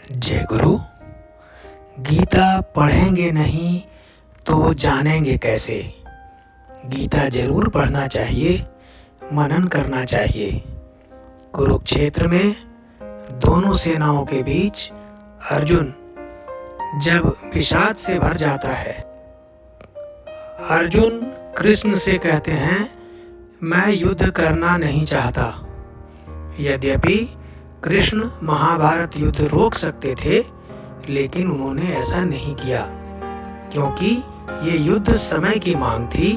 जय गुरु। गीता पढ़ेंगे नहीं तो जानेंगे कैसे। गीता जरूर पढ़ना चाहिए, मनन करना चाहिए। कुरुक्षेत्र में दोनों सेनाओं के बीच अर्जुन जब विषाद से भर जाता है, अर्जुन कृष्ण से कहते हैं, मैं युद्ध करना नहीं चाहता। यद्यपि कृष्ण महाभारत युद्ध रोक सकते थे, लेकिन उन्होंने ऐसा नहीं किया, क्योंकि ये युद्ध समय की मांग थी।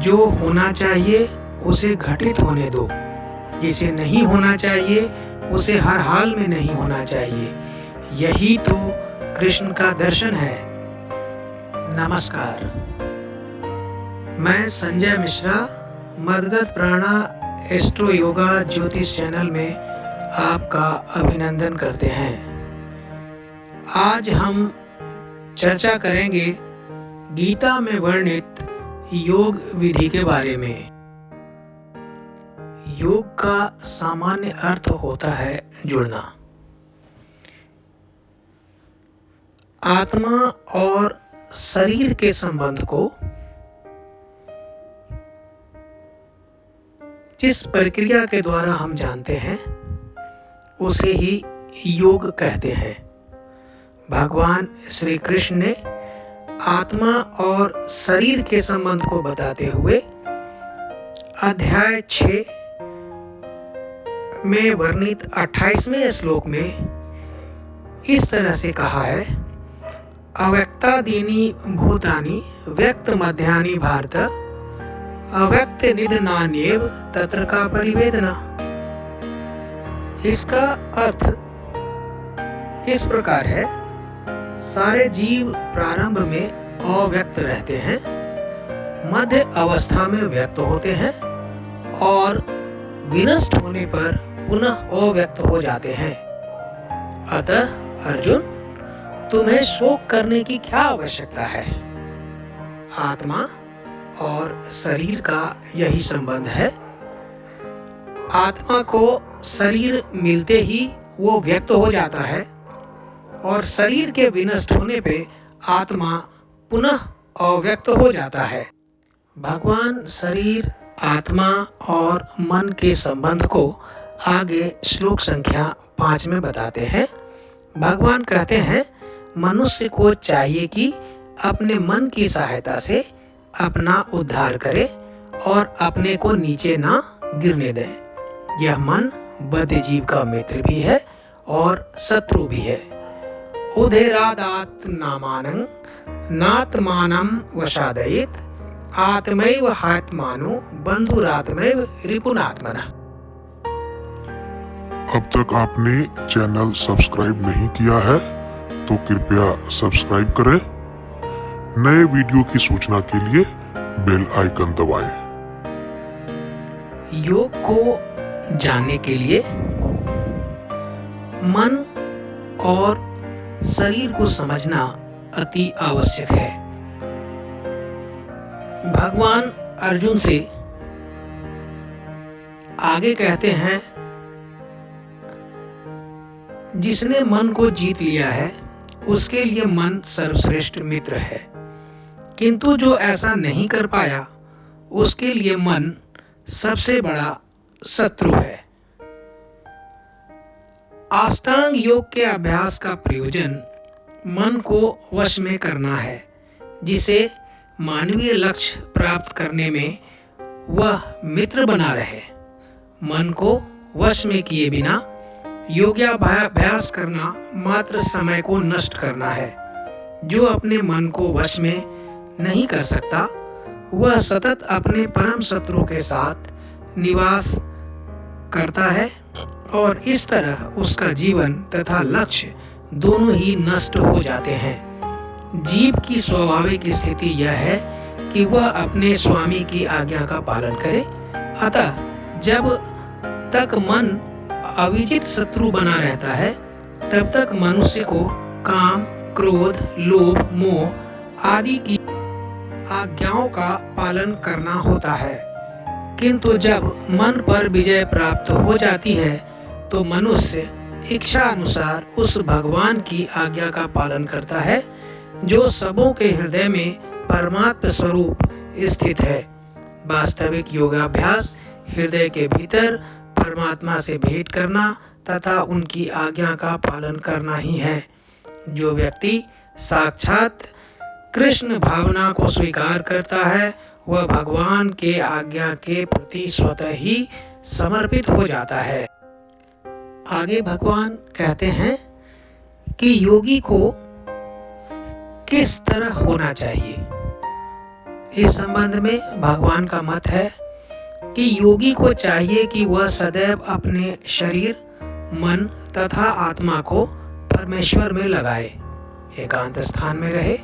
जो होना चाहिए उसे घटित होने दो, जिसे नहीं होना चाहिए उसे हर हाल में नहीं होना चाहिए। यही तो कृष्ण का दर्शन है। नमस्कार, मैं संजय मिश्रा, मदगत प्राणा एस्ट्रो योगा ज्योतिष चैनल में आपका अभिनंदन करते हैं। आज हम चर्चा करेंगे गीता में वर्णित योग विधि के बारे में। योग का सामान्य अर्थ होता है जुड़ना। आत्मा और शरीर के संबंध को जिस प्रक्रिया के द्वारा हम जानते हैं उसे ही योग कहते हैं। भगवान श्री कृष्ण ने आत्मा और शरीर के संबंध को बताते हुए अध्याय 6 में वर्णित 28वें श्लोक में इस तरह से कहा है, अव्यक्तादीनि भूतानि व्यक्त मध्यानि भारत अव्यक्त निधनान्येव तत्र का परिवेदना। इसका अर्थ इस प्रकार है, सारे जीव प्रारंभ में अव्यक्त रहते हैं, मध्य अवस्था में व्यक्त होते हैं और विनष्ट होने पर पुनः अव्यक्त हो जाते हैं। अतः अर्जुन, तुम्हें शोक करने की क्या आवश्यकता है? आत्मा और शरीर का यही संबंध है। आत्मा को शरीर मिलते ही वो व्यक्त हो जाता है और शरीर के विनष्ट होने पे आत्मा पुनः अव्यक्त हो जाता है। भगवान शरीर, आत्मा और मन के संबंध को आगे श्लोक संख्या 5 में बताते हैं। भगवान कहते हैं, मनुष्य को चाहिए कि अपने मन की सहायता से अपना उद्धार करे और अपने को नीचे ना गिरने दे। यह मन बद्ध जीव का मित्र भी है और शत्रु भी है। उधेरादात नामानं नात्मानं वशादयेत आत्मैव हात्मानो बंधुरात्मैव रिपुनात्मनः। अब तक आपने चैनल सब्सक्राइब नहीं किया है तो कृपया सब्सक्राइब करें। नए वीडियो की सूचना के लिए बेल आइकन दबाएं। योग को जानने के लिए मन और शरीर को समझना अति आवश्यक है। भगवान अर्जुन से आगे कहते हैं, जिसने मन को जीत लिया है उसके लिए मन सर्वश्रेष्ठ मित्र है, किंतु जो ऐसा नहीं कर पाया उसके लिए मन सबसे बड़ा शत्रु है। अष्टांग योग के अभ्यास का प्रयोजन मन को वश में करना है, जिसे मानवीय लक्ष्य प्राप्त करने में वह मित्र बना रहे। मन को वश में किए बिना योगाभ्यास करना मात्र समय को नष्ट करना है। जो अपने मन को वश में नहीं कर सकता वह सतत अपने परम शत्रु के साथ निवास करता है और इस तरह उसका जीवन तथा लक्ष्य दोनों ही नष्ट हो जाते हैं। जीव की स्वाभाविक स्थिति यह है कि वह अपने स्वामी की आज्ञा का पालन करे। अतः जब तक मन अविजित शत्रु बना रहता है, तब तक मनुष्य को काम, क्रोध, लोभ, मोह आदि की आज्ञाओं का पालन करना होता है। किंतु जब मन पर विजय प्राप्त हो जाती है तो मनुष्य इच्छा अनुसार उस भगवान की आज्ञा का पालन करता है जो सबों के हृदय में परमात्मा स्वरूप स्थित है। वास्तविक योगाभ्यास हृदय के भीतर परमात्मा से भेंट करना तथा उनकी आज्ञा का पालन करना ही है। जो व्यक्ति साक्षात कृष्ण भावना को स्वीकार करता है वह भगवान के आज्ञा के प्रति स्वतः ही समर्पित हो जाता है। आगे भगवान कहते हैं कि योगी को किस तरह होना चाहिए। इस संबंध में भगवान का मत है कि योगी को चाहिए कि वह सदैव अपने शरीर, मन तथा आत्मा को परमेश्वर में लगाए, एकांत स्थान में रहे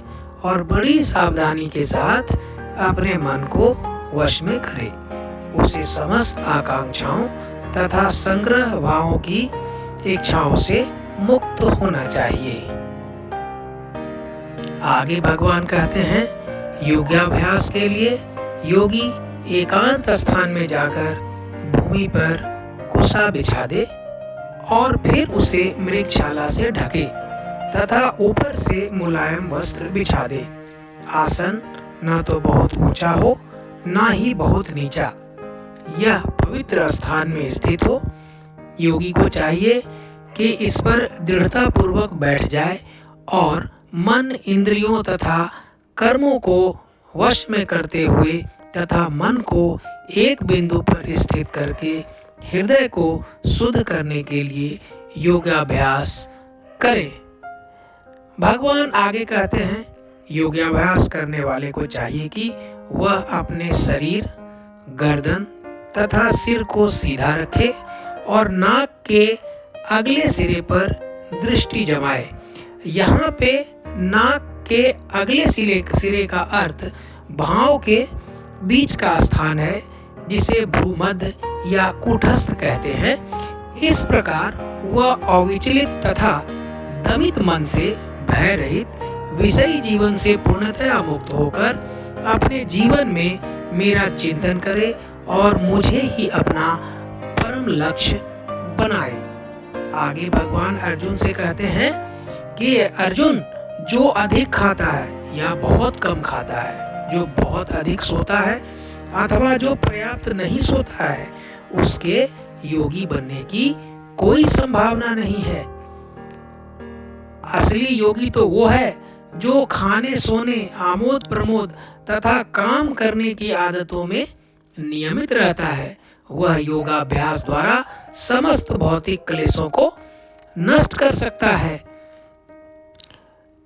और बड़ी सावधानी के साथ अपने मन को वश में करे। उसे समस्त आकांक्षाओं तथा संग्रह भावों की इच्छाओं से मुक्त होना चाहिए। आगे भगवान कहते हैं योगाभ्यास के लिए योगी एकांत स्थान में जाकर भूमि पर कुसा बिछा दे और फिर उसे मृगशाला से ढके तथा ऊपर से मुलायम वस्त्र बिछा दे। आसन न तो बहुत ऊंचा हो न ही बहुत नीचा, यह पवित्र स्थान में स्थित हो। योगी को चाहिए कि इस पर दृढ़ता पूर्वक बैठ जाए और मन, इंद्रियों तथा कर्मों को वश में करते हुए तथा मन को एक बिंदु पर स्थित करके हृदय को शुद्ध करने के लिए योगाभ्यास करें। भगवान आगे कहते हैं योगाभ्यास करने वाले को चाहिए कि वह अपने शरीर, गर्दन तथा सिर को सीधा रखे और नाक के अगले सिरे पर दृष्टि जमाए। यहाँ पे नाक के अगले सिरे का अर्थ भाव के बीच का स्थान है जिसे भ्रूमध्य या कूटस्थ कहते हैं। इस प्रकार वह अविचलित तथा दमित मन से भय रहित विषयी जीवन से पूर्णतया मुक्त होकर अपने जीवन में मेरा चिंतन करे और मुझे ही अपना परम लक्ष्य बनाए। आगे भगवान अर्जुन से कहते हैं कि अर्जुन, जो अधिक खाता है या बहुत कम खाता है, जो बहुत अधिक सोता है अथवा जो पर्याप्त नहीं सोता है, उसके योगी बनने की कोई संभावना नहीं है। असली योगी तो वो है जो खाने, सोने, आमोद प्रमोद तथा काम करने की आदतों में नियमित रहता है। वह योगाभ्यास द्वारा समस्त भौतिक क्लेशों को नष्ट कर सकता है।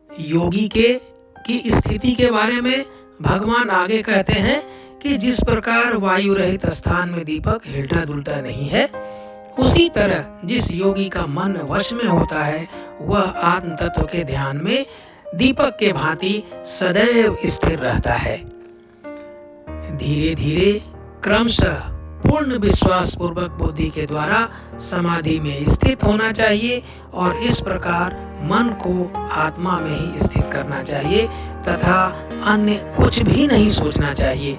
योगी की स्थिति के बारे में भगवान आगे कहते हैं कि जिस प्रकार वायु रहित स्थान में दीपक हिलता डुलता नहीं है, उसी तरह जिस योगी का मन वश में होता है वह आत्म तत्व के ध्यान में दीपक के भांति सदैव स्थिर रहता है। धीरे धीरे क्रमशः पूर्ण विश्वास पूर्वक बुद्धि के द्वारा समाधि में स्थित होना चाहिए और इस प्रकार मन को आत्मा में ही स्थित करना चाहिए तथा अन्य कुछ भी नहीं सोचना चाहिए।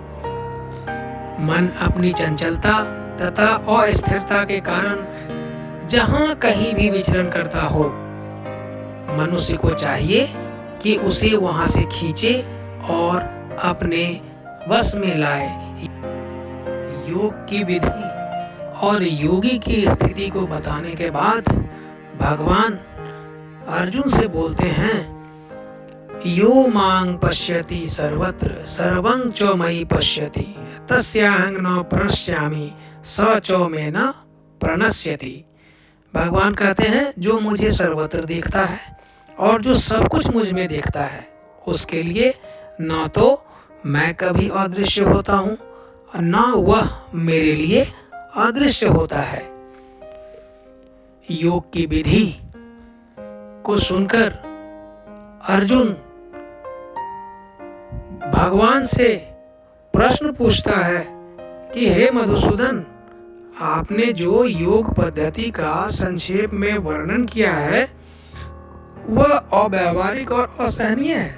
मन अपनी चंचलता तथा अस्थिरता के कारण जहाँ कहीं भी विचरण करता हो, मनुष्य को चाहिए कि उसे वहां से खींचे और अपने वश में लाए। योग की विधि और योगी की स्थिति को बताने के बाद भगवान अर्जुन से बोलते हैं, यो मांग पश्यति सर्वत्र सर्वं च मयि पश्यति तस्याहं न प्रणश्यामि स च मे न प्रणश्यति। भगवान कहते हैं जो मुझे सर्वत्र देखता है और जो सब कुछ मुझ में देखता है, उसके लिए न तो मैं कभी अदृश्य होता हूँ और न वह मेरे लिए अदृश्य होता है। योग की विधि को सुनकर अर्जुन भगवान से प्रश्न पूछता है कि हे मधुसूदन, आपने जो योग पद्धति का संक्षेप में वर्णन किया है वह अव्यावहारिक और असहनीय है।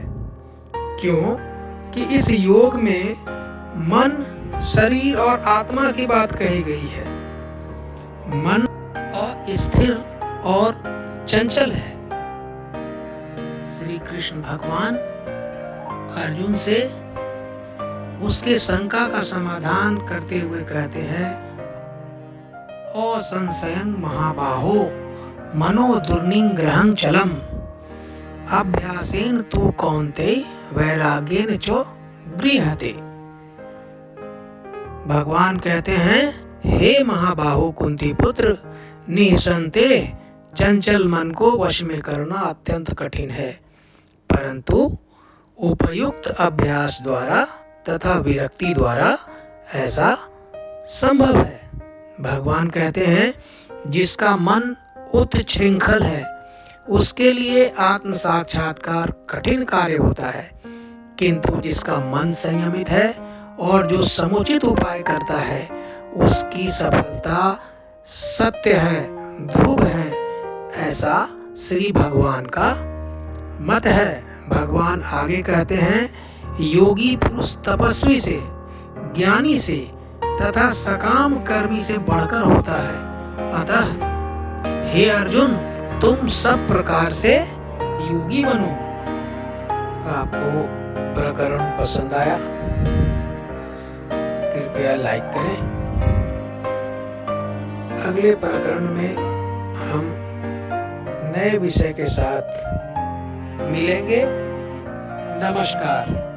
क्यों कि इस योग में मन, शरीर और आत्मा की बात कही गई है। मन अस्थिर और चंचल है। श्री कृष्ण भगवान अर्जुन से उसके शंका का समाधान करते हुए कहते हैं, असंशयं महाबाहो मनो दुर्निग्रहं चलम अभ्यासेन तु कौन्तेय वैराग्येन च गृह्यते। भगवान कहते हैं, हे महाबाहो कुंती पुत्र, निसंदेह चंचल मन को वश में करना अत्यंत कठिन है, परंतु उपयुक्त अभ्यास द्वारा तथा विरक्ति द्वारा ऐसा संभव है। भगवान कहते हैं, जिसका मन उत्श्रृंखल है उसके लिए आत्म साक्षात्कार कठिन कार्य होता है, किंतु जिसका मन संयमित है और जो समुचित उपाय करता है उसकी सफलता सत्य है, ध्रुव है, ऐसा श्री भगवान का मत है। भगवान आगे कहते हैं, योगी पुरुष तपस्वी से, ज्ञानी से तथा सकाम कर्मी से बढ़कर होता है। अतः हे अर्जुन, तुम सब प्रकार से योगी बनो। आपको प्रकरण पसंद आया? कृपया लाइक करें। अगले प्रकरण में हम नए विषय के साथ मिलेंगे। नमस्कार।